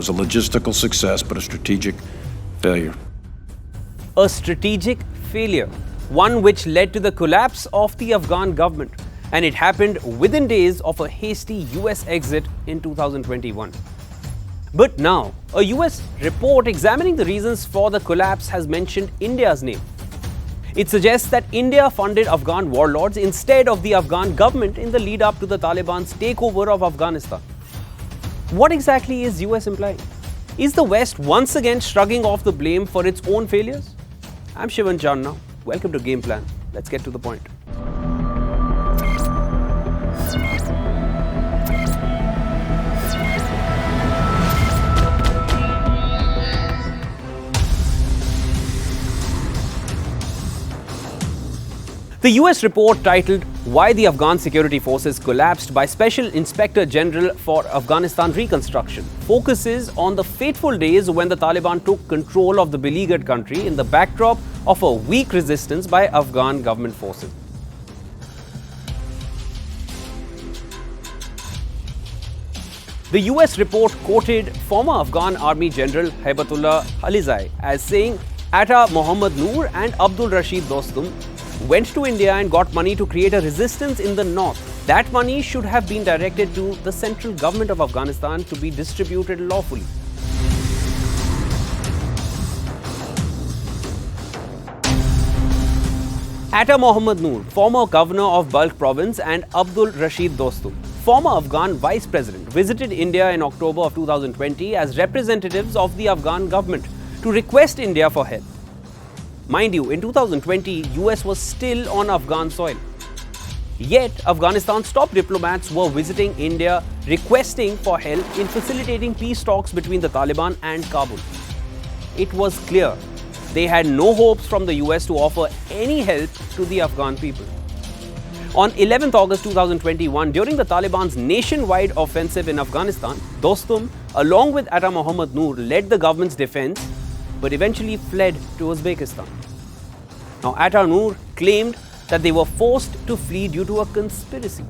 was a logistical success, but a strategic failure. A strategic failure, one which led to the collapse of the Afghan government, and it happened within days of a hasty US exit in 2021. But now, a US report examining the reasons for the collapse has mentioned India's name. It suggests that India funded Afghan warlords instead of the Afghan government in the lead up to the Taliban's takeover of Afghanistan. What exactly is US implying? Is the West once again shrugging off the blame for its own failures? I'm Shivan Chanana. Welcome to Game Plan. Let's get to the point. The US report titled Why the Afghan Security Forces Collapsed by Special Inspector General for Afghanistan Reconstruction focuses on the fateful days when the Taliban took control of the beleaguered country in the backdrop of a weak resistance by Afghan government forces. The US report quoted former Afghan Army General Haibatullah Khalizai as saying Atta Mohammad Noor and Abdul Rashid Dostum went to India and got money to create a resistance in the north. That money should have been directed to the central government of Afghanistan to be distributed lawfully. Atta Mohammad Noor, former governor of Balkh province, and Abdul Rashid Dostum, former Afghan vice president, visited India in October of 2020 as representatives of the Afghan government to request India for help. Mind you, in 2020, US was still on Afghan soil. Yet, Afghanistan's top diplomats were visiting India requesting for help in facilitating peace talks between the Taliban and Kabul. It was clear they had no hopes from the US to offer any help to the Afghan people. On 11th August 2021, during the Taliban's nationwide offensive in Afghanistan, Dostum, along with Atta Mohammad Noor, led the government's defense but eventually fled to Uzbekistan. Now, Atta Noor claimed that they were forced to flee due to a conspiracy.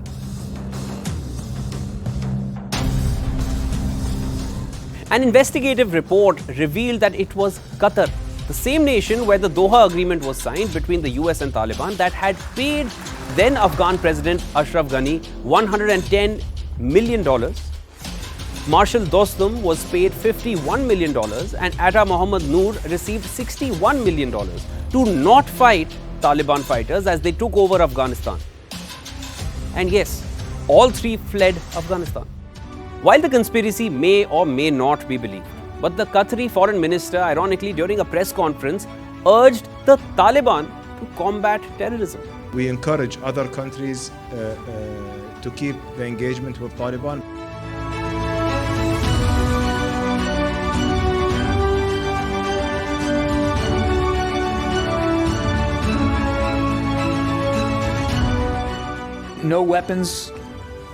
An investigative report revealed that it was Qatar, the same nation where the Doha Agreement was signed between the US and Taliban, that had paid then Afghan President Ashraf Ghani $110 million. Marshal Dostum was paid $51 million and Atta Mohammad Noor received $61 million to not fight Taliban fighters as they took over Afghanistan. And yes, all three fled Afghanistan. While the conspiracy may or may not be believed, but the Qatari foreign minister, ironically, during a press conference, urged the Taliban to combat terrorism. We encourage other countries to keep the engagement with Taliban. No weapons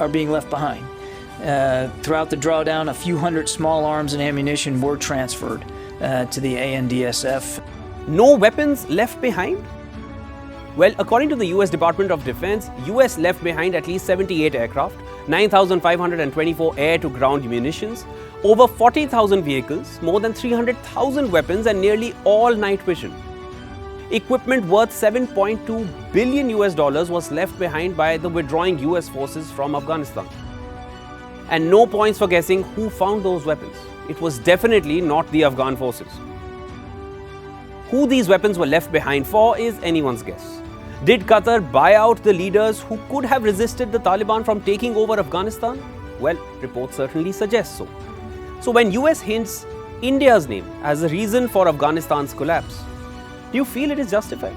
are being left behind. Throughout the drawdown, a few hundred small arms and ammunition were transferred to the ANDSF. No weapons left behind? Well, according to the US Department of Defense, US left behind at least 78 aircraft, 9,524 air-to-ground munitions, over 40,000 vehicles, more than 300,000 weapons, and nearly all night vision. Equipment worth $7.2 billion was left behind by the withdrawing US forces from Afghanistan. And no points for guessing who found those weapons. It was definitely not the Afghan forces. Who these weapons were left behind for is anyone's guess. Did Qatar buy out the leaders who could have resisted the Taliban from taking over Afghanistan? Well, reports certainly suggest so. So when US hints India's name as the reason for Afghanistan's collapse, do you feel it is justified?